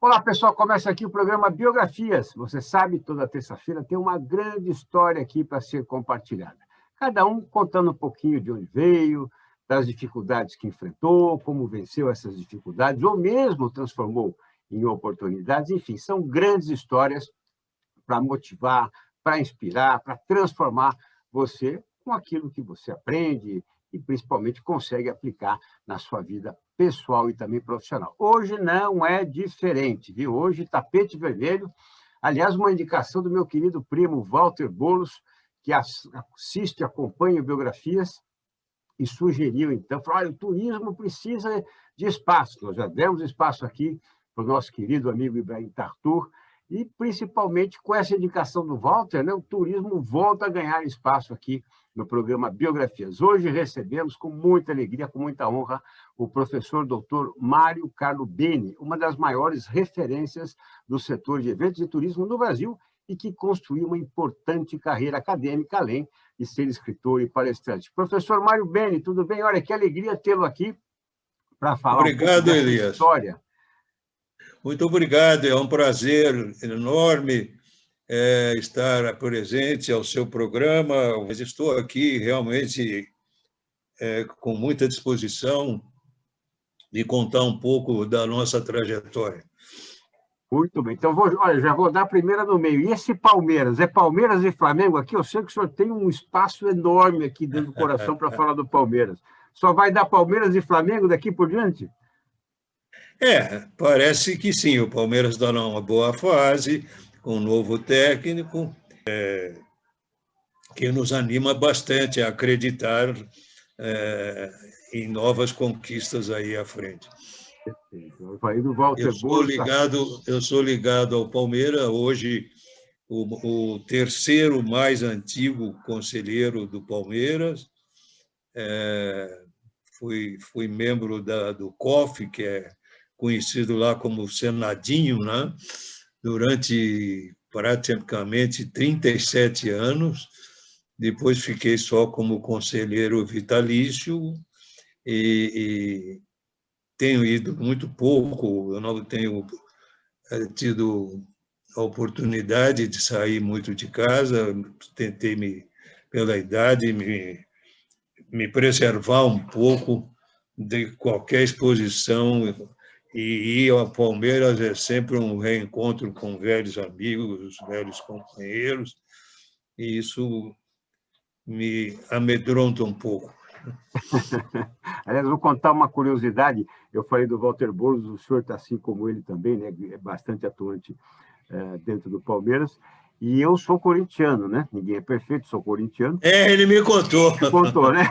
Olá, pessoal. Começa aqui o programa Biografias. Você sabe, toda terça-feira tem uma grande história aqui para ser compartilhada. Cada um contando um pouquinho de onde veio, das dificuldades que enfrentou, como venceu essas dificuldades, ou mesmo transformou em oportunidades. Enfim, são grandes histórias para motivar, para inspirar, para transformar você com aquilo que você aprende e principalmente consegue aplicar na sua vida pessoal e também profissional. Hoje não é diferente, viu? Hoje, tapete vermelho. Aliás, uma indicação do meu querido primo Walter Boulos, que assiste, acompanha biografias, e sugeriu, então, falou, olha, o turismo precisa de espaço. Nós já demos espaço aqui para o nosso querido amigo Ibrahim Tartur, e principalmente com essa indicação do Walter, né, o turismo volta a ganhar espaço aqui no programa Biografias. Hoje recebemos com muita alegria, com muita honra, o professor Dr. Mário Carlo Beni, uma das maiores referências do setor de eventos e turismo no Brasil e que construiu uma importante carreira acadêmica, além de ser escritor e palestrante. Professor Mário Beni, tudo bem? Olha, que alegria tê-lo aqui para falar um pouco dessa Elias. História. Muito obrigado, é um prazer enorme estar presente ao seu programa, mas estou aqui realmente com muita disposição de contar um pouco da nossa trajetória. Muito bem, então olha, já vou dar a primeira no meio. E esse Palmeiras? É Palmeiras e Flamengo aqui? Eu sei que o senhor tem um espaço enorme aqui dentro do coração para falar do Palmeiras. Só vai dar Palmeiras e Flamengo daqui por diante? Parece que sim. O Palmeiras está numa boa fase, com um novo técnico, que nos anima bastante a acreditar em novas conquistas aí à frente. Eu sou ligado ao Palmeiras, hoje o terceiro mais antigo conselheiro do Palmeiras. Fui membro do COF, que é conhecido lá como Senadinho, né? Durante praticamente 37 anos. Depois fiquei só como conselheiro vitalício e tenho ido muito pouco, eu não tenho tido a oportunidade de sair muito de casa, tentei, pela idade, me preservar um pouco de qualquer exposição, e ir ao Palmeiras é sempre um reencontro com velhos amigos, velhos companheiros, e isso me amedronta um pouco. Aliás, vou contar uma curiosidade. Eu falei do Walter Boulos, o senhor está assim como ele também, né? É bastante atuante dentro do Palmeiras. E eu sou corintiano, né? Ninguém é perfeito, sou corintiano. Ele me contou. Me contou, né?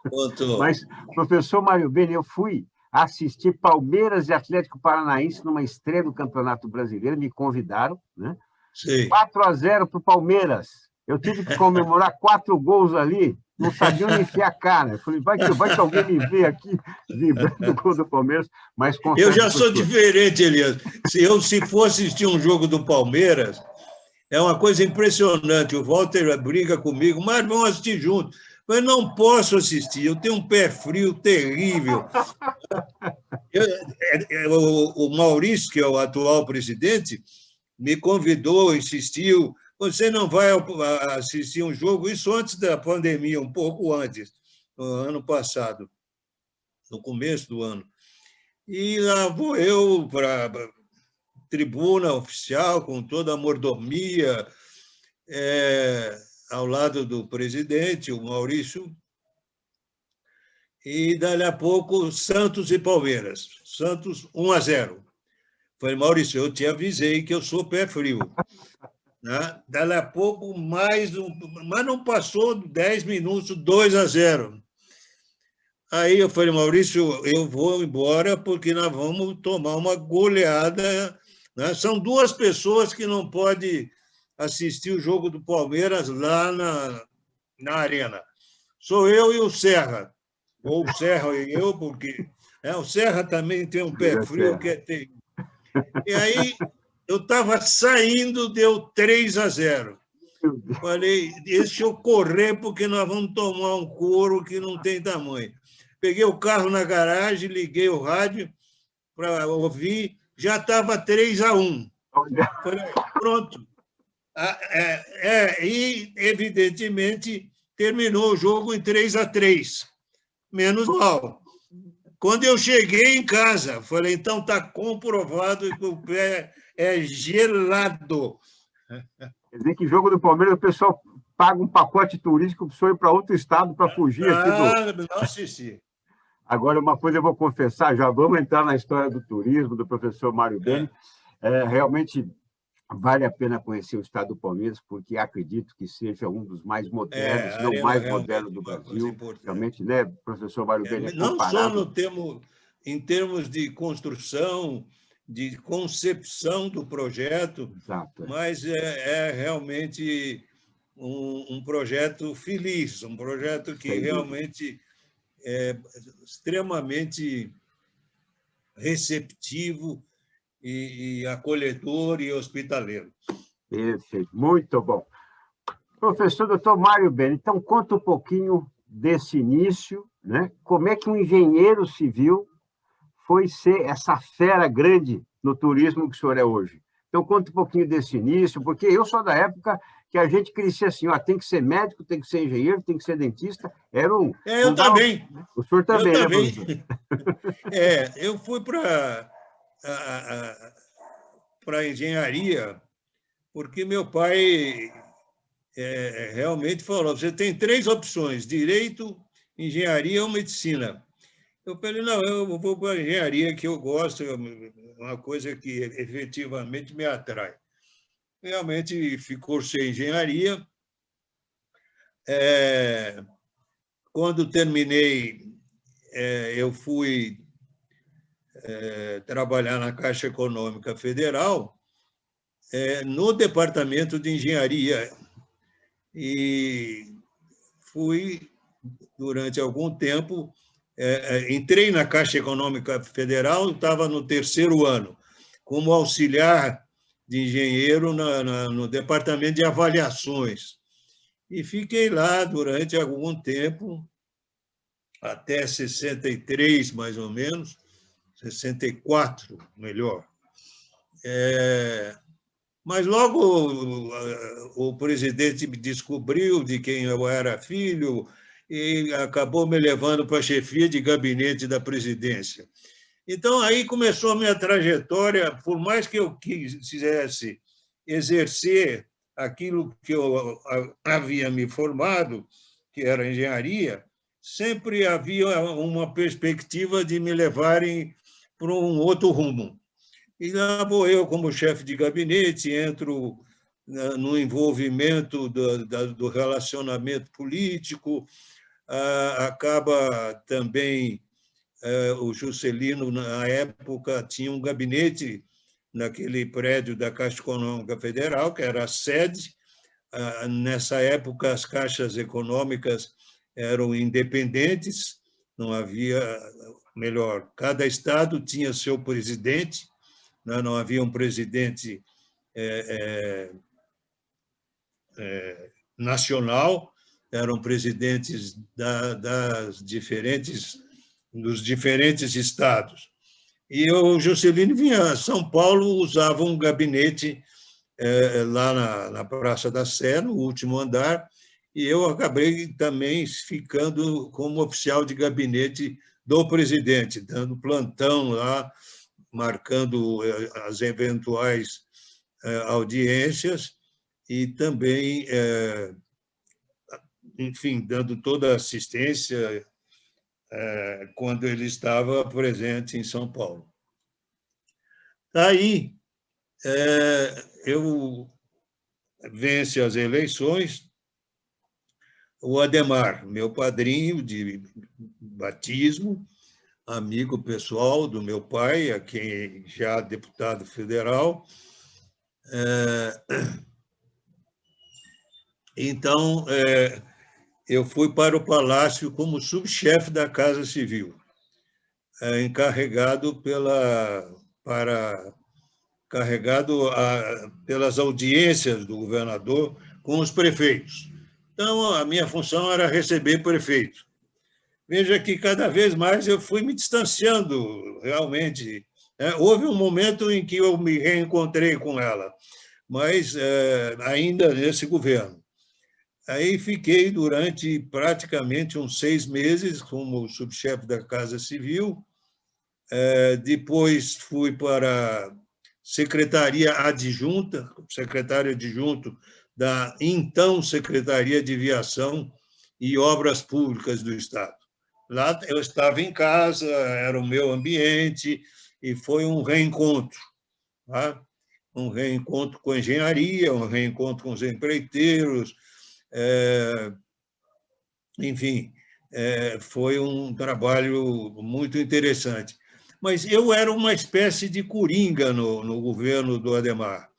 Contou. Mas, professor Mário Beni, eu fui assistir Palmeiras e Atlético Paranaense numa estreia do Campeonato Brasileiro, me convidaram, né? Sim. 4-0 para o Palmeiras. Eu tive que comemorar 4 gols ali, não sabia onde enfiar a cara. Eu falei, vai que alguém me vê aqui vibrando o gol do Palmeiras, mas eu já sou diferente, Elias. Se for assistir um jogo do Palmeiras, é uma coisa impressionante. O Walter briga comigo, mas vamos assistir juntos. Eu não posso assistir, eu tenho um pé frio terrível. O Maurício, que é o atual presidente, me convidou, insistiu, você não vai assistir um jogo, isso antes da pandemia, um pouco antes, no ano passado, no começo do ano. E lá vou eu para a tribuna oficial, com toda a mordomia, ao lado do presidente, o Maurício, e dali a pouco Santos e Palmeiras. Santos 1-0. Falei, Maurício, eu te avisei que eu sou pé frio. Né? Dali a pouco, mas não passou 10 minutos, 2-0. Aí eu falei, Maurício, eu vou embora porque nós vamos tomar uma goleada. Né? São 2 pessoas que não podem assistir o jogo do Palmeiras lá na arena. Sou eu e o Serra. Ou o Serra e eu, porque o Serra também tem um pé frio que é terrível. E aí eu estava saindo, deu 3-0. Falei, deixa eu correr, porque nós vamos tomar um couro que não tem tamanho. Peguei o carro na garagem, liguei o rádio para ouvir, já estava 3-1. Falei, pronto. E, evidentemente, terminou o jogo em 3-3. Menos mal. Quando eu cheguei em casa, falei, então está comprovado que o pé é gelado. Quer dizer que jogo do Palmeiras, o pessoal paga um pacote turístico para ir para outro estado para fugir aqui do... Não assisti. Agora, uma coisa eu vou confessar, já vamos entrar na história do turismo, do professor Mário Beni. Realmente vale a pena conhecer o estado do Palmeiras, porque acredito que seja um dos mais modernos, se não o mais moderno do Brasil. Realmente, né, professor Mário Beni? Não só em termos de construção, de concepção do projeto, Exato, mas é realmente um projeto feliz, um projeto que realmente é extremamente receptivo e acolhedor e hospitaleiro. Perfeito, muito bom. Professor doutor Mário Beni, então conta um pouquinho desse início, né? Como é que um engenheiro civil foi ser essa fera grande no turismo que o senhor é hoje? Então conta um pouquinho desse início, porque eu sou da época que a gente crescia assim, ó, tem que ser médico, tem que ser engenheiro, tem que ser dentista. Era um... Eu também. O senhor também, eu também. Né, eu fui para engenharia, porque meu pai realmente falou, você tem 3 opções, direito, engenharia ou medicina. Eu falei, não, eu vou para a engenharia, que eu gosto, é uma coisa que efetivamente me atrai. Realmente ficou sem engenharia. Quando terminei, eu fui trabalhar na Caixa Econômica Federal, no departamento de engenharia. E fui, durante algum tempo, entrei na Caixa Econômica Federal, estava no 3º ano, como auxiliar de engenheiro no departamento de avaliações. E fiquei lá durante algum tempo, até 63, mais ou menos, 64, melhor. Mas logo o presidente me descobriu de quem eu era filho e acabou me levando para a chefia de gabinete da presidência. Então, aí começou a minha trajetória, por mais que eu quisesse exercer aquilo que eu havia me formado, que era engenharia, sempre havia uma perspectiva de me levarem para um outro rumo. E lá vou eu, como chefe de gabinete, entro no envolvimento do relacionamento político, acaba também o Juscelino, na época, tinha um gabinete naquele prédio da Caixa Econômica Federal, que era a sede. Nessa época, as caixas econômicas eram independentes, não havia, melhor, cada estado tinha seu presidente, não havia um presidente nacional, eram presidentes dos diferentes estados. E o Juscelino vinha a São Paulo, usava um gabinete lá na Praça da Sé, no último andar, e eu acabei também ficando como oficial de gabinete do presidente, dando plantão lá, marcando as eventuais audiências e também, enfim, dando toda a assistência quando ele estava presente em São Paulo. Aí, eu venci as eleições, o Adhemar, meu padrinho de batismo, amigo pessoal do meu pai, a quem já deputado federal. Então, eu fui para o Palácio como subchefe da Casa Civil, encarregado pelas audiências do governador com os prefeitos. Então, a minha função era receber prefeito. Veja que cada vez mais eu fui me distanciando realmente Houve um momento em que eu me reencontrei com ela, mas ainda nesse governo. Aí fiquei durante praticamente uns 6 meses como subchefe da Casa Civil. Depois fui para a Secretaria Adjunta, secretário adjunto da então Secretaria de Viação e Obras Públicas do Estado. Lá eu estava em casa, era o meu ambiente, e foi um reencontro. Tá? Um reencontro com a engenharia, um reencontro com os empreiteiros, enfim, foi um trabalho muito interessante. Mas eu era uma espécie de coringa no governo do Adhemar.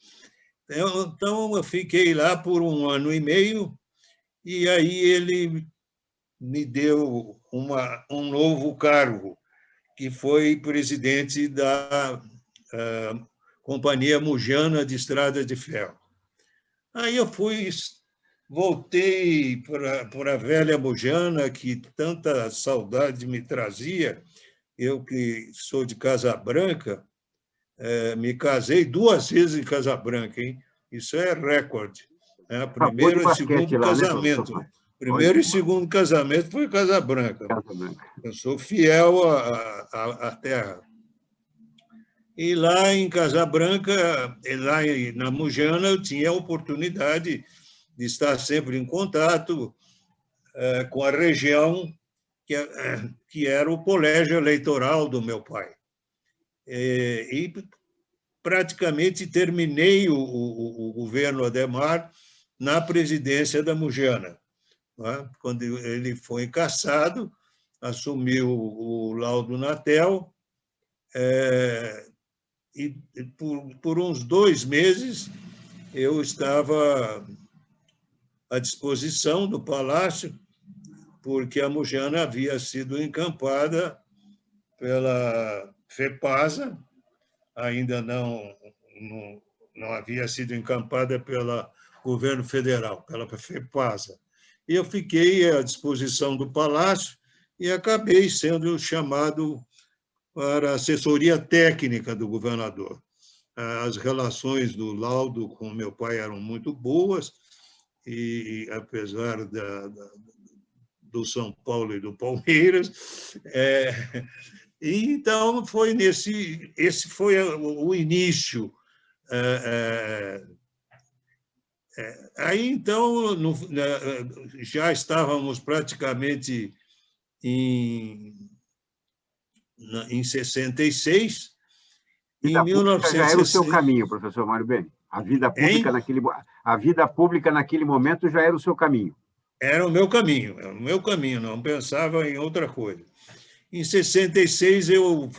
Então, eu fiquei lá por 1 ano e meio, e aí ele me deu um novo cargo, que foi presidente da Companhia Mujana de Estrada de Ferro. Aí eu voltei para a velha Mujana, que tanta saudade me trazia. Eu, que sou de Casa Branca, me casei 2 vezes em Casa Branca, hein? Isso é recorde. Acabou de Primeiro e basquete segundo lá, né, professor casamento. Mário? Primeiro e segundo casamento foi Casa Branca. Casa Branca. Eu sou fiel à terra. E lá em Casa Branca, lá na Mujana, eu tinha a oportunidade de estar sempre em contato com a região que era o colégio eleitoral do meu pai. E praticamente terminei o governo Adhemar na presidência da Mujana. Quando ele foi cassado, assumiu o laudo Natel, e por uns 2 meses eu estava à disposição do Palácio, porque a Mujana havia sido encampada pela FEPASA, ainda não havia sido encampada pelo governo federal, pela FEPASA. E eu fiquei à disposição do Palácio e acabei sendo chamado para a assessoria técnica do governador. As relações do laudo com meu pai eram muito boas, e apesar do São Paulo e do Palmeiras, e então foi esse foi o início. Aí então já estávamos praticamente em 66. Em A vida pública já era o seu 1960. caminho, professor Mário Bem. A vida pública naquele momento já era o seu caminho. Era o meu caminho, não pensava em outra coisa. Em 66, eu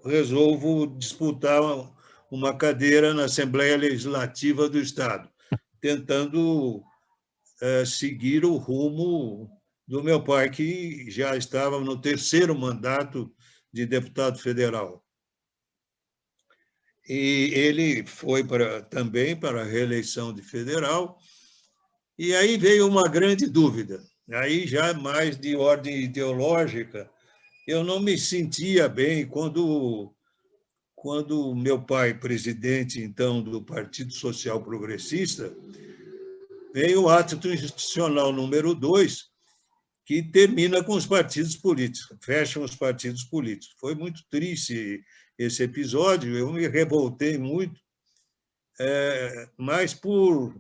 resolvo disputar uma cadeira na Assembleia Legislativa do Estado, tentando seguir o rumo do meu pai, que já estava no 3º mandato de deputado federal. E ele foi também para a reeleição de federal, e aí veio uma grande dúvida. Aí já mais de ordem ideológica, eu não me sentia bem quando meu pai, presidente, então, do Partido Social Progressista, veio o ato institucional número 2, que termina com os partidos políticos, fecham os partidos políticos. Foi muito triste esse episódio, eu me revoltei muito, mas por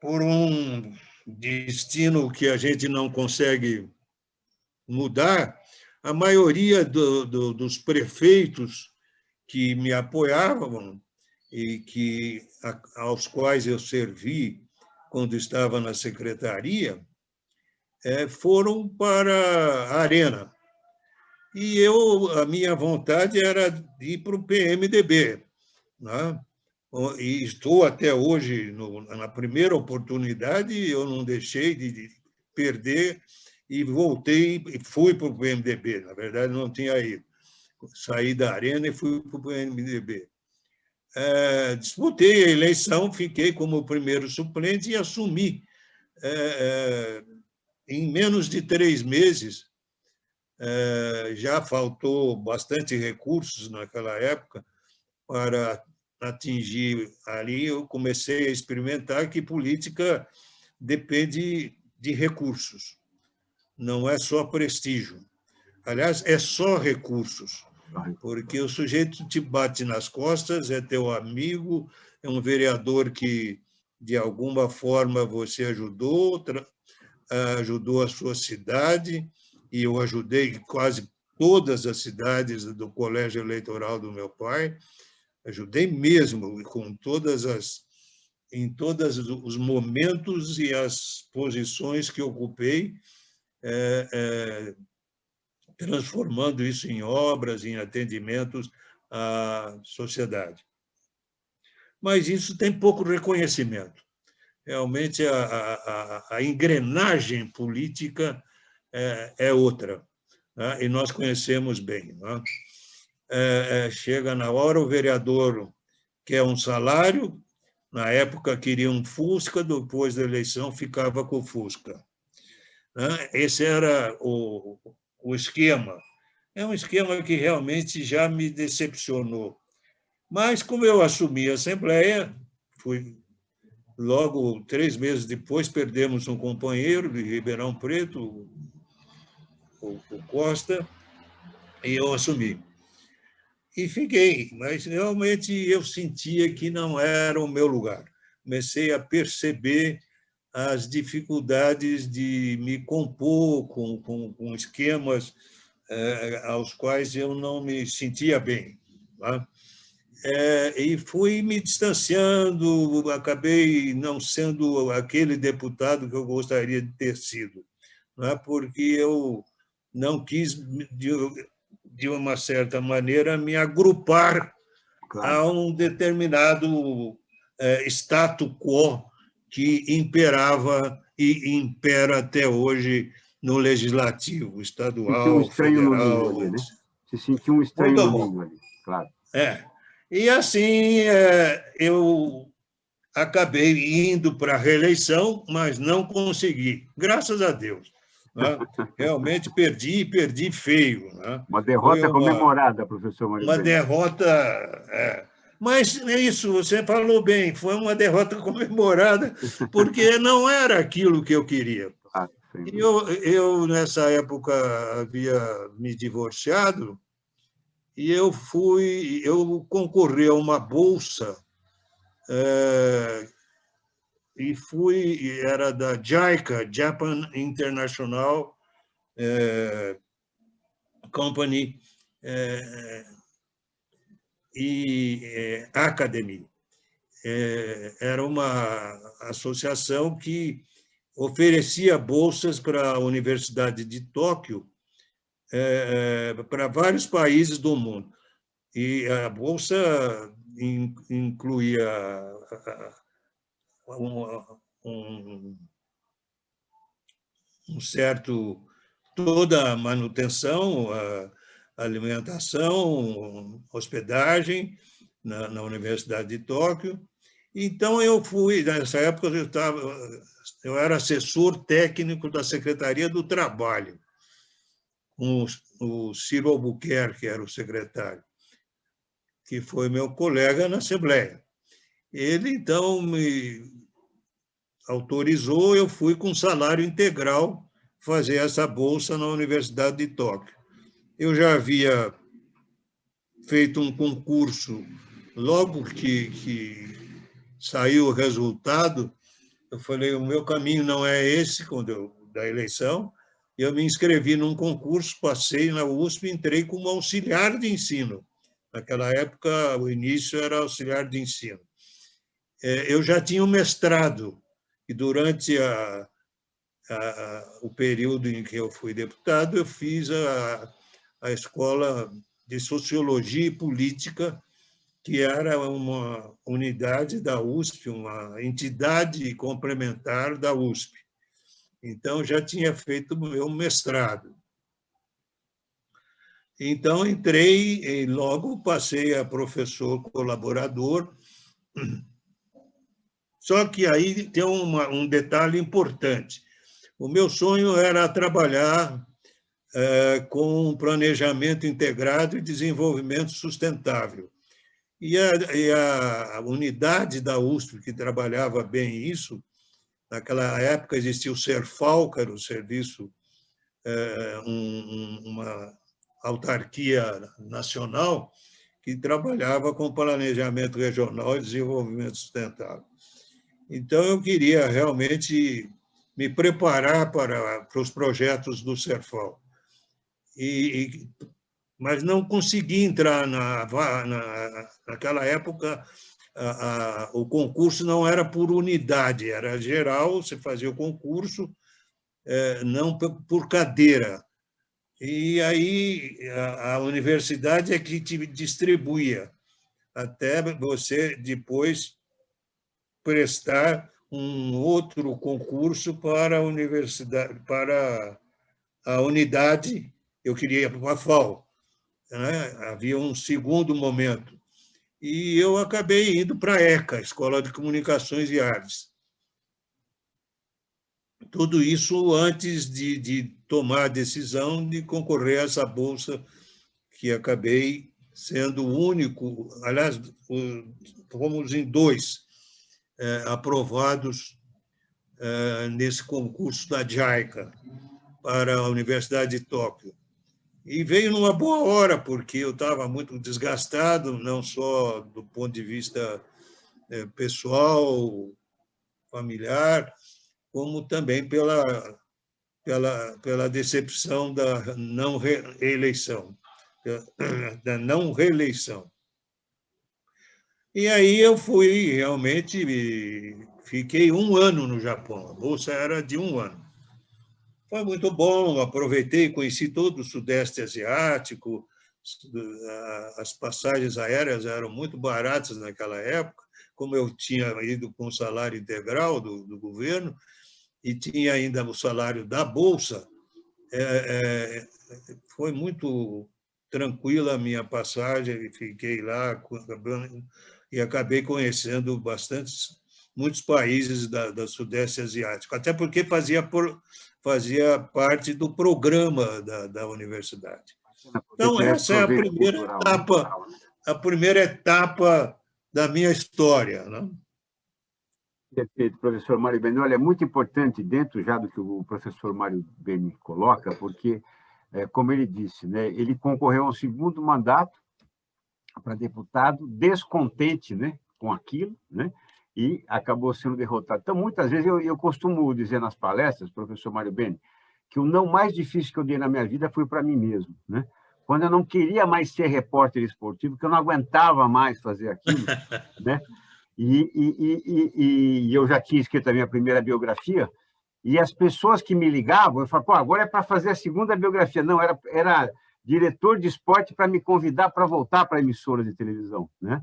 um destino que a gente não consegue mudar, a maioria dos prefeitos que me apoiavam e aos quais eu servi quando estava na secretaria, foram para a Arena. E a minha vontade era ir para o PMDB, né? E estou até hoje, na primeira oportunidade, eu não deixei de perder e voltei e fui para o PMDB. Na verdade, não tinha ido. Saí da Arena e fui para o PMDB. Disputei a eleição, fiquei como primeiro suplente e assumi, em menos de 3 meses, já faltou bastante recursos naquela época para atingir ali. Eu comecei a experimentar que política depende de recursos, não é só prestígio. Aliás, é só recursos, porque o sujeito te bate nas costas, é teu amigo, é um vereador que, de alguma forma, você ajudou a sua cidade, e eu ajudei quase todas as cidades do colégio eleitoral do meu pai, ajudei mesmo em todos os momentos e as posições que ocupei, transformando isso em obras, em atendimentos à sociedade. Mas isso tem pouco reconhecimento. Realmente, a engrenagem política é outra, né? E nós conhecemos bem. Né? Chega na hora, o vereador quer um salário, na época queria um Fusca, depois da eleição ficava com o Fusca. Né? Esse era o esquema. É um esquema que realmente já me decepcionou. Mas, como eu assumi a Assembleia, logo 3 meses depois, perdemos um companheiro de Ribeirão Preto, o Costa, e eu assumi. E fiquei, mas realmente eu sentia que não era o meu lugar. Comecei a perceber as dificuldades de me compor com esquemas aos quais eu não me sentia bem. Tá? E fui me distanciando, acabei não sendo aquele deputado que eu gostaria de ter sido, né? Porque eu não quis, de uma certa maneira, me agrupar a um determinado status quo que imperava e impera até hoje no legislativo estadual, sentiu um estranho federal. no ninho ali, né? Se sentiu um estranho no ninho ali, claro. E assim eu acabei indo para a reeleição, mas não consegui, graças a Deus. Né? Realmente perdi feio. Né? Uma derrota comemorada, professor Mário Uma Bento. derrota. Mas é isso, você falou bem, foi uma derrota comemorada, porque não era aquilo que eu queria. Eu nessa época, havia me divorciado, e eu concorri a uma bolsa, era da JICA, Japan International Company e Academy. Era uma associação que oferecia bolsas para a Universidade de Tóquio, para vários países do mundo. E a bolsa incluía toda a manutenção, a alimentação, hospedagem na Universidade de Tóquio. Então, eu fui, nessa época, eu era assessor técnico da Secretaria do Trabalho, com o Ciro Albuquerque, que era o secretário, que foi meu colega na Assembleia. Ele, então, me autorizou, eu fui com salário integral fazer essa bolsa na Universidade de Tóquio. Eu já havia feito um concurso, logo que saiu o resultado, eu falei, o meu caminho não é esse, da eleição, eu me inscrevi num concurso, passei na USP, entrei como auxiliar de ensino. Naquela época, o início era auxiliar de ensino. Eu já tinha um mestrado, e durante o período em que eu fui deputado, eu fiz a Escola de Sociologia e Política, que era uma unidade da USP, uma entidade complementar da USP. Então, já tinha feito o meu mestrado. Então, entrei e logo passei a professor colaborador. Só que aí tem um detalhe importante. O meu sonho era trabalhar com um planejamento integrado e desenvolvimento sustentável. E a unidade da USP, que trabalhava bem isso, naquela época existia o Serfal, que era o serviço, uma autarquia nacional, que trabalhava com planejamento regional e desenvolvimento sustentável. Então, eu queria realmente me preparar para os projetos do Serfal. Mas não consegui entrar naquela época. O concurso não era por unidade, era geral, você fazia o concurso, não por cadeira. E aí a universidade é que te distribuía, até você depois prestar um outro concurso para a universidade, para a unidade. Eu queria ir para a FAO, né? Havia um segundo momento. E eu acabei indo para a ECA, Escola de Comunicações e Artes. Tudo isso antes de tomar a decisão de concorrer a essa bolsa, que acabei sendo o único. Aliás, fomos em 2 aprovados nesse concurso da JICA para a Universidade de Tóquio. E veio numa boa hora, porque eu estava muito desgastado, não só do ponto de vista pessoal, familiar, como também pela decepção da não reeleição. E aí eu fui, realmente, fiquei 1 ano no Japão, a bolsa era de 1 ano. Foi muito bom, aproveitei, conheci todo o Sudeste Asiático, as passagens aéreas eram muito baratas naquela época, como eu tinha ido com o salário integral do governo, e tinha ainda o salário da Bolsa, foi muito tranquila a minha passagem, fiquei lá e acabei conhecendo muitos países do Sudeste Asiático, até porque fazia parte do programa da universidade. Então, essa é a primeira etapa da minha história, né? Perfeito, professor Mário Beni. Olha, é muito importante, dentro já do que o professor Mário Beni coloca, porque, como ele disse, né, ele concorreu a um segundo mandato para deputado, descontente, né, com aquilo, né, e acabou sendo derrotado. Então, muitas vezes, eu costumo dizer nas palestras, professor Mário Beni, que o não mais difícil que eu dei na minha vida foi para mim mesmo, né? Quando eu não queria mais ser repórter esportivo, que eu não aguentava mais fazer aquilo, né? E eu já tinha escrito a minha primeira biografia, e as pessoas que me ligavam, eu falava, pô, agora é para fazer a segunda biografia. Não, era diretor de esporte para me convidar para voltar para a emissora de televisão, né?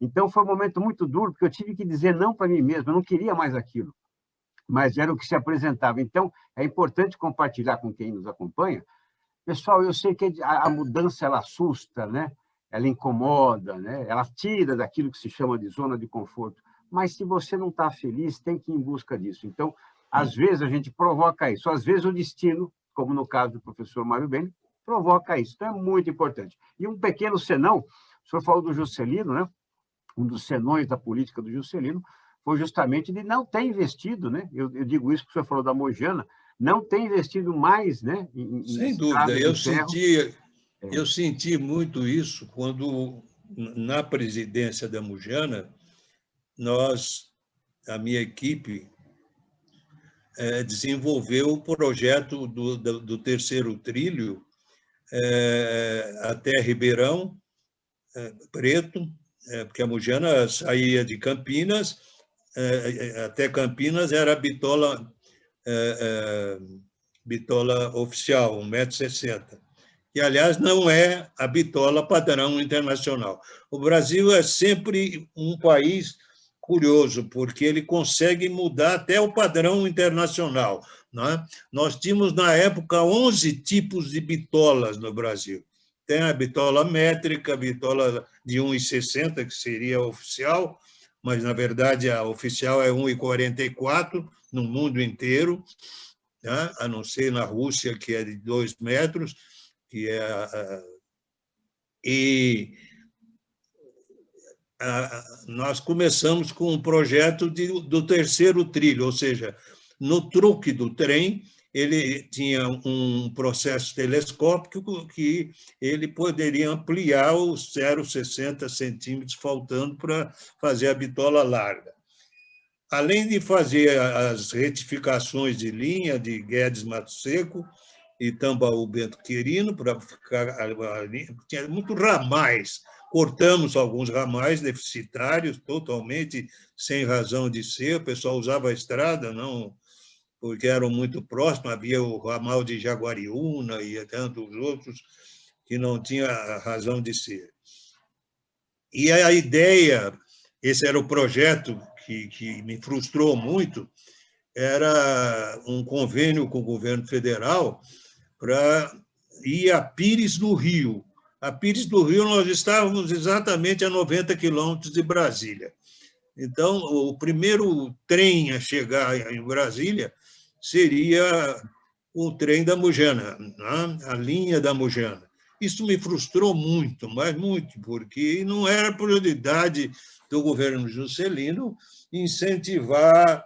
Então, foi um momento muito duro, porque eu tive que dizer não para mim mesmo, eu não queria mais aquilo, mas era o que se apresentava. Então, é importante compartilhar com quem nos acompanha. Pessoal, eu sei que a mudança ela assusta, né? Ela incomoda, né? Ela tira daquilo que se chama de zona de conforto. Mas se você não está feliz, tem que ir em busca disso. Então, às vezes a gente provoca isso. Às vezes o destino, como no caso do professor Mário Beni, provoca isso. Então, é muito importante. E um pequeno senão, o senhor falou do Juscelino, né? Um dos senões da política do Juscelino foi justamente de não ter investido, né? Eu digo isso porque o senhor falou da Mogiana, não ter investido mais, né? Sem dúvida, eu senti muito isso quando, na presidência da Mogiana, a minha equipe, desenvolveu o projeto do terceiro trilho até Ribeirão Preto, porque a Mogiana saía de Campinas, até Campinas era bitola oficial, 1,60 m, que, aliás, não é a bitola padrão internacional. O Brasil é sempre um país curioso, porque ele consegue mudar até o padrão internacional, né? Nós tínhamos, na época, 11 tipos de bitolas no Brasil. Tem a bitola métrica, a bitola de 1,60, que seria a oficial, mas, na verdade, a oficial é 1,44 no mundo inteiro. né? A não ser na Rússia, que é de 2 metros, que é... E nós começamos com um projeto do terceiro trilho, ou seja, no truque do trem, ele tinha um processo telescópico que ele poderia ampliar os 0,60 centímetros faltando para fazer a bitola larga. Além de fazer as retificações de linha de Guedes Mato Seco e Tambaú Bento Quirino, para ficar ali, tinha muitos ramais. Cortamos alguns ramais deficitários, totalmente sem razão de ser. O pessoal usava a estrada, não porque eram muito próximos. Havia o ramal de Jaguariúna e tantos outros que não tinha razão de ser. E a ideia, esse era o projeto que me frustrou muito, era um convênio com o governo federal para ir a Pires do Rio. A Pires do Rio, nós estávamos exatamente a 90 quilômetros de Brasília. Então, o primeiro trem a chegar em Brasília seria o trem da Mugena, né? A linha da Mugena. Isso me frustrou muito, mas muito, porque não era prioridade do governo Juscelino incentivar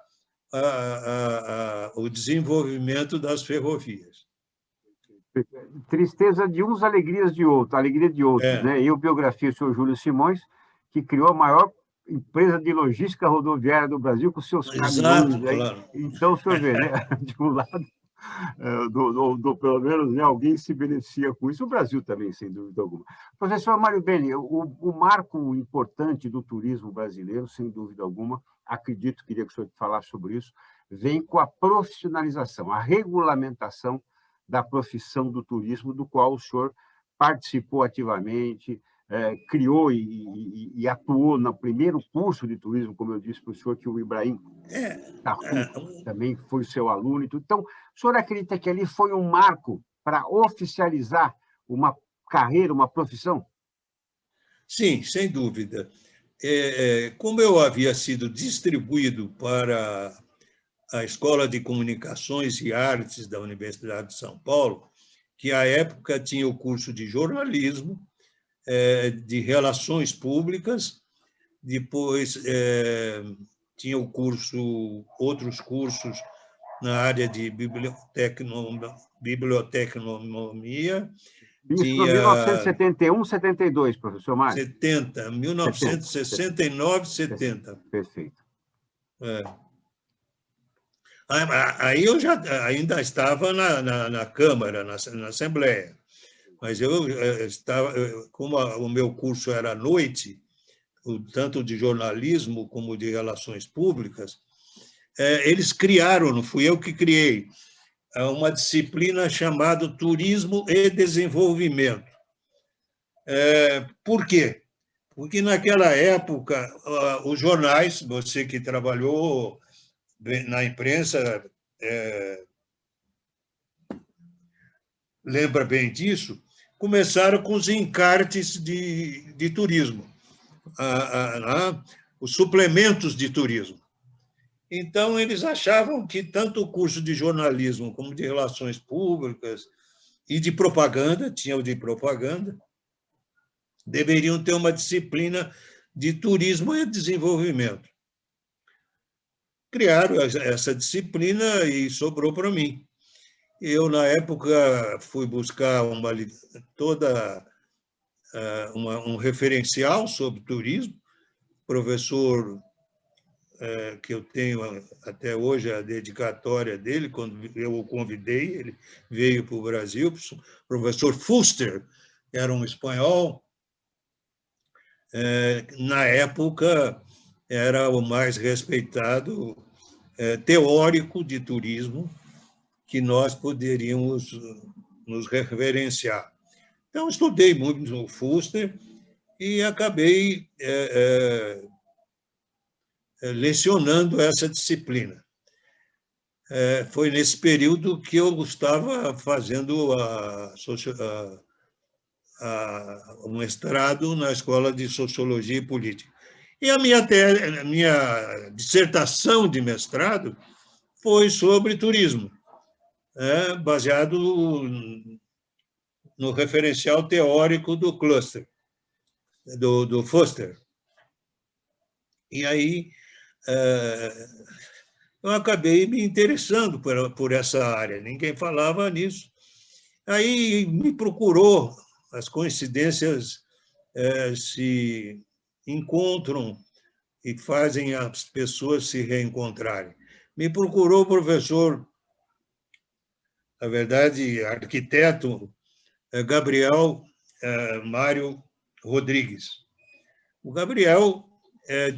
o desenvolvimento das ferrovias. Tristeza de uns, alegrias de outros, alegria de outros, né? Eu biografia o senhor Júlio Simões, que criou a maior empresa de logística rodoviária do Brasil com seus caminhões. Exato, claro. Então, o senhor vê, né? De um lado, pelo menos, né, alguém se beneficia com isso. O Brasil também, sem dúvida alguma. Professor Mário Beni, o marco importante do turismo brasileiro, sem dúvida alguma, acredito, queria que o senhor falasse sobre isso, vem com a profissionalização, a regulamentação da profissão do turismo, do qual o senhor participou ativamente, criou e atuou no primeiro curso de turismo, como eu disse para o senhor, que o Ibrahim também foi seu aluno. Então, o senhor acredita que ali foi um marco para oficializar uma carreira, uma profissão? Sim, sem dúvida. Como eu havia sido distribuído para a Escola de Comunicações e Artes da Universidade de São Paulo, que à época tinha o curso de jornalismo, de relações públicas, depois tinha outros cursos na área de biblioteconomia. Isso em 1971, 72, professor Mário? 1969, 70. Perfeito. Aí eu já ainda estava na Câmara, na Assembleia, mas eu estava, como o meu curso era à noite, tanto de jornalismo como de relações públicas, eles criaram, não fui eu que criei, uma disciplina chamada Turismo e Desenvolvimento. Por quê? Porque naquela época, os jornais, você que trabalhou na imprensa, lembra bem disso, começaram com os encartes de turismo, os suplementos de turismo. Então, eles achavam que tanto o curso de jornalismo como de relações públicas e de propaganda, tinha o de propaganda, deveriam ter uma disciplina de turismo e desenvolvimento. Criaram essa disciplina e sobrou para mim. Eu, na época, fui buscar um referencial sobre turismo, professor que eu tenho até hoje a dedicatória dele, quando eu o convidei, ele veio para o Brasil, o professor Fuster, era um espanhol, na época era o mais respeitado teórico de turismo que nós poderíamos nos referenciar. Então, estudei muito no Fuster e acabei lecionando essa disciplina. Foi nesse período que eu estava fazendo o mestrado na Escola de Sociologia e Política. E a minha dissertação de mestrado foi sobre turismo. baseado no referencial teórico do cluster, do Foster. E aí eu acabei me interessando por essa área, ninguém falava nisso. Aí me procurou, as coincidências se encontram e fazem as pessoas se reencontrarem. Me procurou o professor, na verdade, arquiteto Gabriel Mário Rodrigues. O Gabriel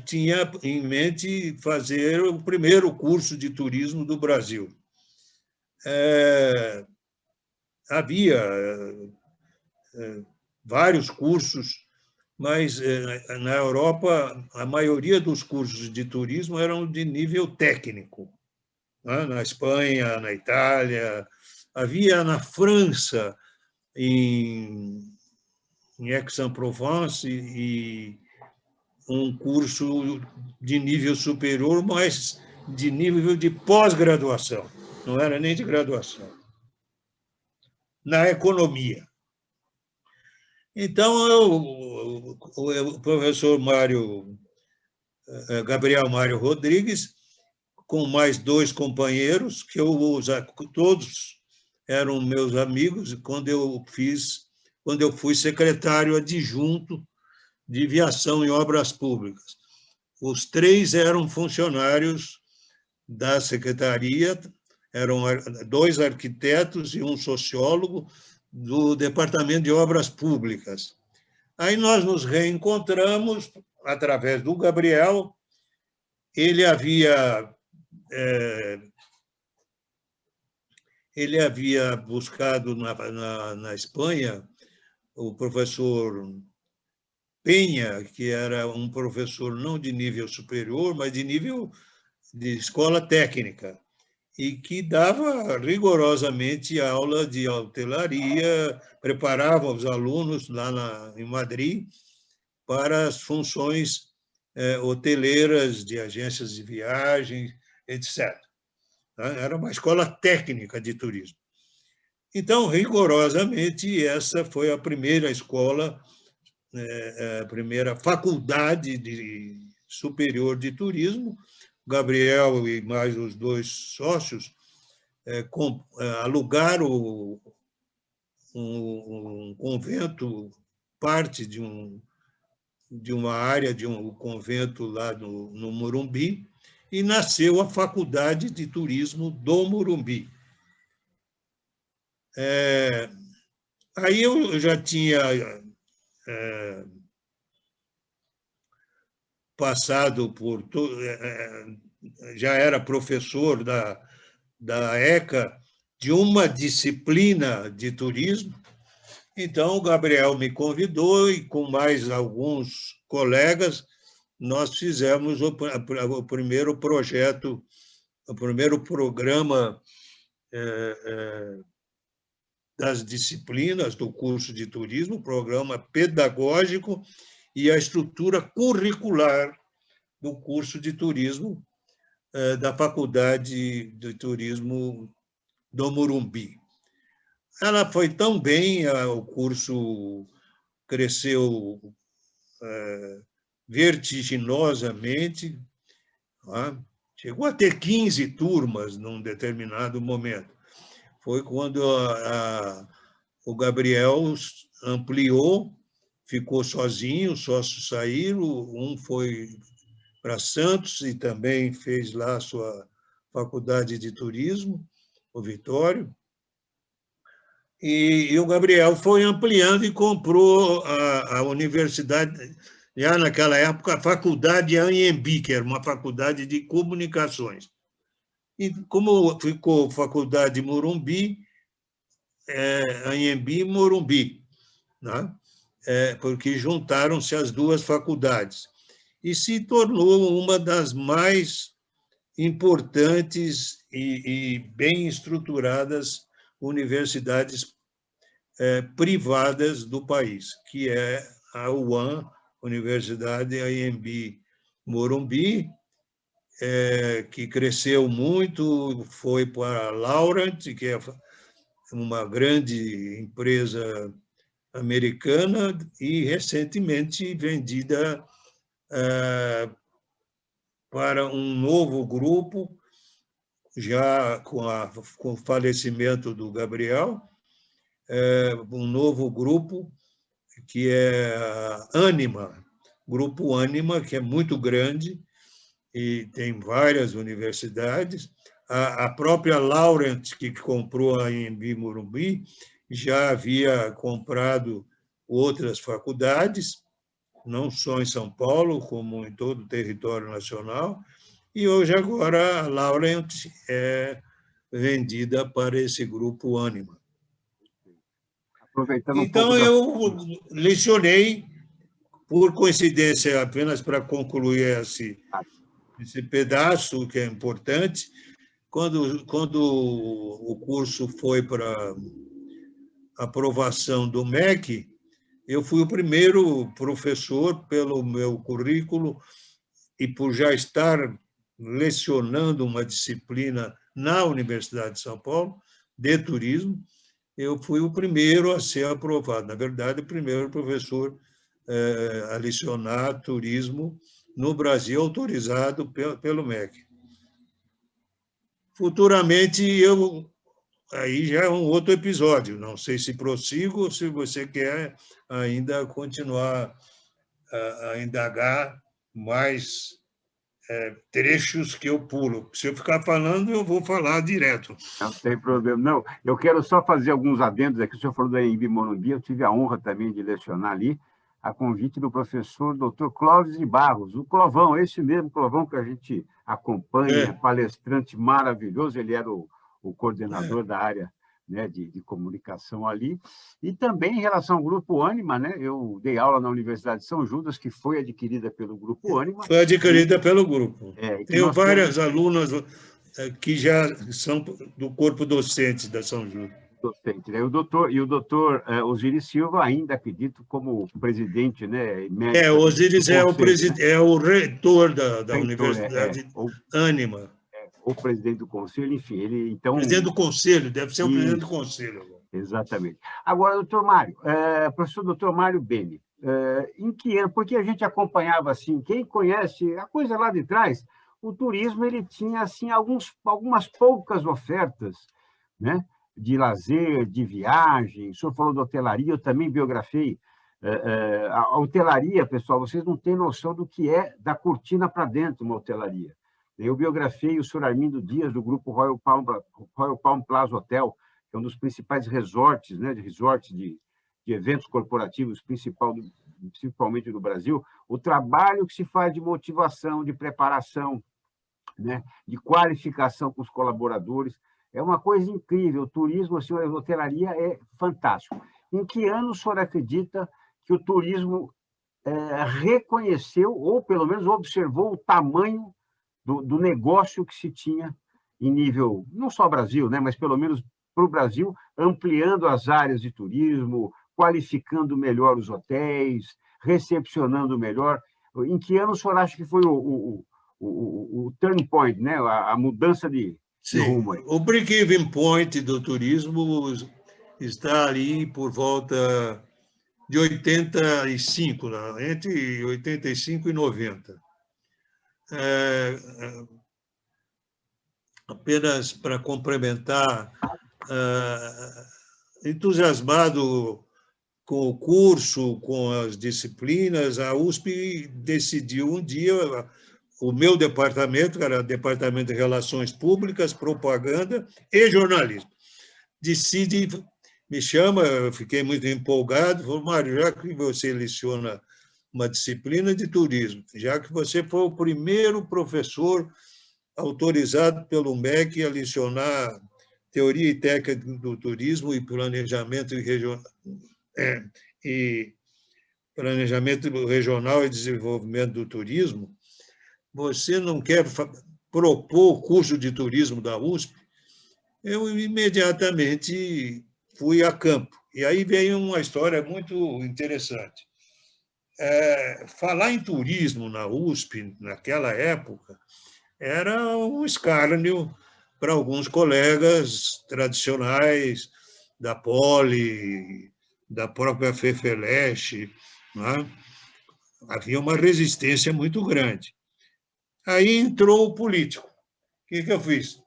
tinha em mente fazer o primeiro curso de turismo do Brasil. Havia vários cursos, mas na Europa a maioria dos cursos de turismo eram de nível técnico. Na Espanha, na Itália, havia na França, em Aix-en-Provence, e um curso de nível superior, mas de nível de pós-graduação, não era nem de graduação, na economia. Então, o professor Gabriel Mário Rodrigues, com mais 2 companheiros, que todos eram meus amigos, quando eu fui secretário adjunto de viação e obras públicas. Os 3 eram funcionários da secretaria, eram 2 arquitetos e um sociólogo do Departamento de Obras Públicas. Aí nós nos reencontramos através do Gabriel. Ele havia buscado na Espanha o professor Penha, que era um professor não de nível superior, mas de nível de escola técnica, e que dava rigorosamente aula de hotelaria, preparava os alunos lá em Madrid para as funções hoteleiras de agências de viagem, etc. Era uma escola técnica de turismo. Então, rigorosamente, essa foi a primeira escola, a primeira faculdade superior de turismo. Gabriel e mais os 2 sócios alugaram um convento, parte de uma área de um convento lá no Morumbi, e nasceu a Faculdade de Turismo do Morumbi. Aí eu já tinha passado já era professor da ECA de uma disciplina de turismo. Então, o Gabriel me convidou e, com mais alguns colegas, nós fizemos o primeiro projeto, o primeiro programa das disciplinas do curso de turismo, programa pedagógico e a estrutura curricular do curso de turismo da Faculdade de Turismo do Morumbi. Ela foi tão bem, o curso cresceu vertiginosamente, chegou a ter 15 turmas num determinado momento. Foi quando o Gabriel ampliou, ficou sozinho, os sócios saíram, um foi para Santos e também fez lá a sua faculdade de turismo, o Vitório. E o Gabriel foi ampliando e comprou a universidade, já naquela época, a Faculdade Anhembi, que era uma faculdade de comunicações. E como ficou Faculdade Morumbi, Anhembi e Morumbi, né? Porque juntaram-se as 2 faculdades. E se tornou uma das mais importantes e bem estruturadas universidades privadas do país, que é a UAM, Universidade Anhembi Morumbi, que cresceu muito, foi para a Laurent, que é uma grande empresa americana e recentemente vendida para um novo grupo, já com o falecimento do Gabriel, um novo grupo que é Anima, Grupo Anima, que é muito grande e tem várias universidades. A própria Laurent, que comprou a Anhembi Morumbi, já havia comprado outras faculdades, não só em São Paulo, como em todo o território nacional, e hoje agora a Laurent é vendida para esse grupo Anima. Aproveitando um Então, pouco eu lecionei, por coincidência, apenas para concluir esse pedaço que é importante, quando o curso foi para aprovação do MEC, eu fui o primeiro professor, pelo meu currículo, e por já estar lecionando uma disciplina na Universidade de São Paulo, de turismo, eu fui o primeiro a ser aprovado. Na verdade, o primeiro professor a lecionar turismo no Brasil, autorizado pelo MEC. Futuramente, aí já é um outro episódio. Não sei se prossigo ou se você quer ainda continuar a indagar mais trechos que eu pulo. Se eu ficar falando, eu vou falar direto. Não tem problema. Não, eu quero só fazer alguns adendos aqui. O senhor falou da Anhembi Morumbi, eu tive a honra também de lecionar ali, a convite do professor Dr. Clóvis de Barros, o Clovão, esse mesmo Clovão que a gente acompanha, palestrante maravilhoso, ele era o coordenador da área, né, de comunicação ali. E também em relação ao Grupo Anima, né, eu dei aula na Universidade de São Judas, que foi adquirida pelo Grupo Anima. Foi adquirida pelo grupo. Tenho várias alunas que já são do corpo docente da São Judas. Docente, né? O doutor Osiris Silva, ainda acredito, como presidente, né? O Osiris é o reitor da Universidade Anima. O presidente do conselho, enfim, ele então. Presidente do conselho, deve ser o presidente do conselho. Exatamente. Agora, doutor Mário, professor doutor Mário Beni, em que ano? Porque a gente acompanhava assim, quem conhece a coisa lá de trás, o turismo ele tinha assim algumas poucas ofertas, né? De lazer, de viagem. O senhor falou da hotelaria, eu também biografei. A hotelaria, pessoal, vocês não têm noção do que é da cortina para dentro uma hotelaria. Eu biografei o senhor Armindo Dias, do grupo Royal Palm Plaza Hotel, que é um dos principais resorts, né, de eventos corporativos, principalmente no Brasil. O trabalho que se faz de motivação, de preparação, né, de qualificação com os colaboradores, é uma coisa incrível. O turismo, assim, a hotelaria é fantástico. Em que ano o senhor acredita que o turismo reconheceu, ou pelo menos observou o tamanho do negócio que se tinha em nível, não só Brasil, né, mas pelo menos para o Brasil, ampliando as áreas de turismo, qualificando melhor os hotéis, recepcionando melhor? Em que ano o senhor acha que foi o turning point, né, a mudança de rumo aí? O break-even point do turismo está ali por volta de 85, né? Entre 85 e 90. Apenas para complementar, entusiasmado com o curso, com as disciplinas, a USP decidiu um dia, o meu departamento, que era o Departamento de Relações Públicas, Propaganda e Jornalismo, me chama, eu fiquei muito empolgado, falou, Mário, já que você leciona uma disciplina de turismo, já que você foi o primeiro professor autorizado pelo MEC a lecionar teoria e técnica do turismo e planejamento regional e desenvolvimento do turismo, você não quer propor o curso de turismo da USP? Eu imediatamente fui a campo. E aí veio uma história muito interessante. Falar em turismo na USP, naquela época, era um escárnio para alguns colegas tradicionais da Poli, da própria FEFELESH, né? Havia uma resistência muito grande. Aí entrou o político. O que eu fiz?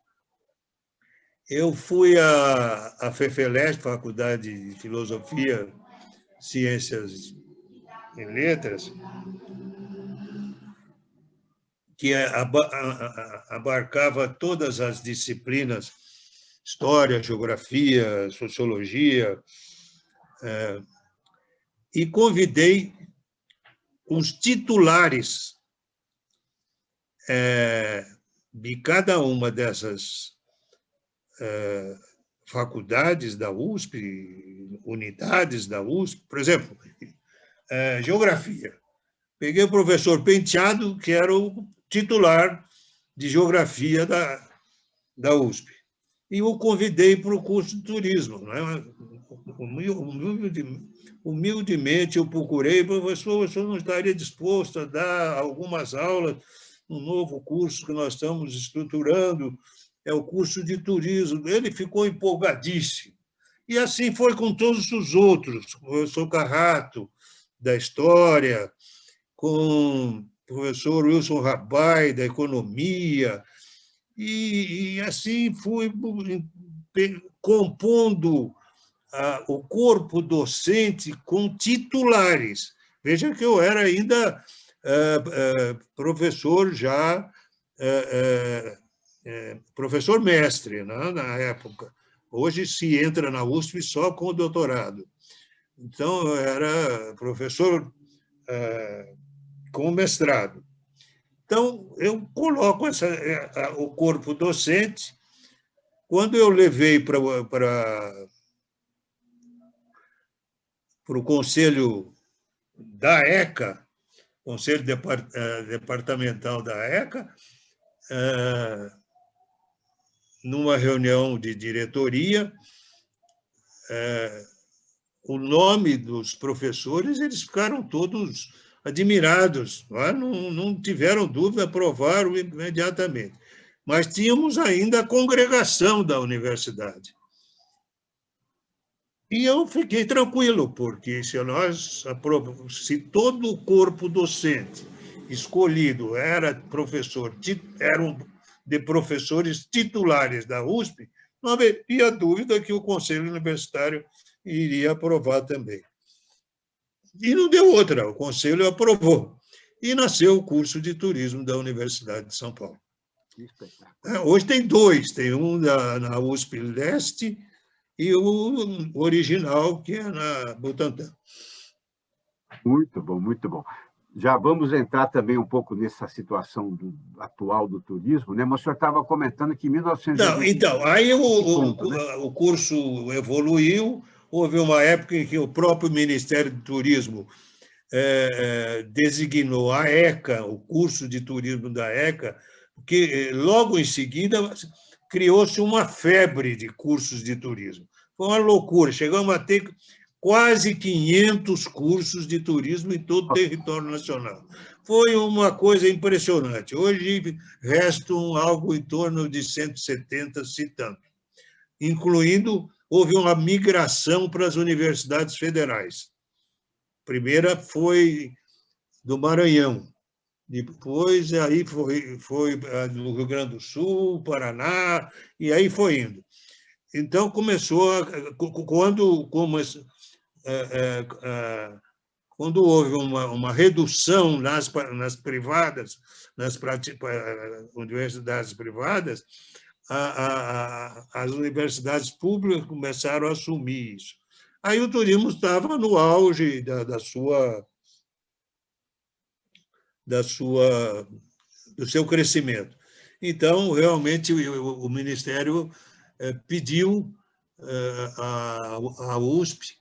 Eu fui à FEFELESH, Faculdade de Filosofia, Ciências e Letras, que abarcava todas as disciplinas, história, geografia, sociologia, e convidei os titulares de cada uma dessas faculdades da USP, unidades da USP, por exemplo, geografia. Peguei o professor Penteado, que era o titular de geografia da USP, e o convidei para o curso de turismo. Né? Humildemente, eu procurei, professor, o senhor não estaria disposto a dar algumas aulas no novo curso que nós estamos estruturando, é o curso de turismo. Ele ficou empolgadíssimo. E assim foi com todos os outros, o professor Carrato, da História, com o professor Wilson Rabai, da Economia, e assim fui compondo o corpo docente com titulares. Veja que eu era ainda professor já, professor mestre, né, na época. Hoje se entra na USP só com o doutorado. Então, eu era professor com mestrado. Então, eu coloco o corpo docente. Quando eu levei para o conselho da ECA, conselho departamental da ECA, numa reunião de diretoria, o nome dos professores, eles ficaram todos admirados, não tiveram dúvida, aprovaram imediatamente. Mas tínhamos ainda a congregação da universidade. E eu fiquei tranquilo, porque se todo o corpo docente escolhido eram de professores titulares da USP, não haveria dúvida que o Conselho Universitário iria aprovar também. E não deu outra, o Conselho aprovou. E nasceu o curso de turismo da Universidade de São Paulo. Hoje tem dois, tem um na USP Leste e o original, que é na Butantã. Muito bom, muito bom. Já vamos entrar também um pouco nessa situação atual do turismo, né? Mas o senhor estava comentando que em 1980... Não, então, aí o curso evoluiu, houve uma época em que o próprio Ministério do Turismo designou a ECA, o curso de turismo da ECA, porque logo em seguida criou-se uma febre de cursos de turismo. Foi uma loucura, chegamos a ter quase 500 cursos de turismo em todo o território nacional. Foi uma coisa impressionante. Hoje restam algo em torno de 170, se tanto. Incluindo, houve uma migração para as universidades federais. A primeira foi do Maranhão, depois aí foi do Rio Grande do Sul, Paraná, e aí foi indo. Então, começou, quando houve uma redução nas privadas, nas universidades privadas, as universidades públicas começaram a assumir isso. Aí o turismo estava no auge do seu crescimento. Então, realmente, o Ministério pediu à USP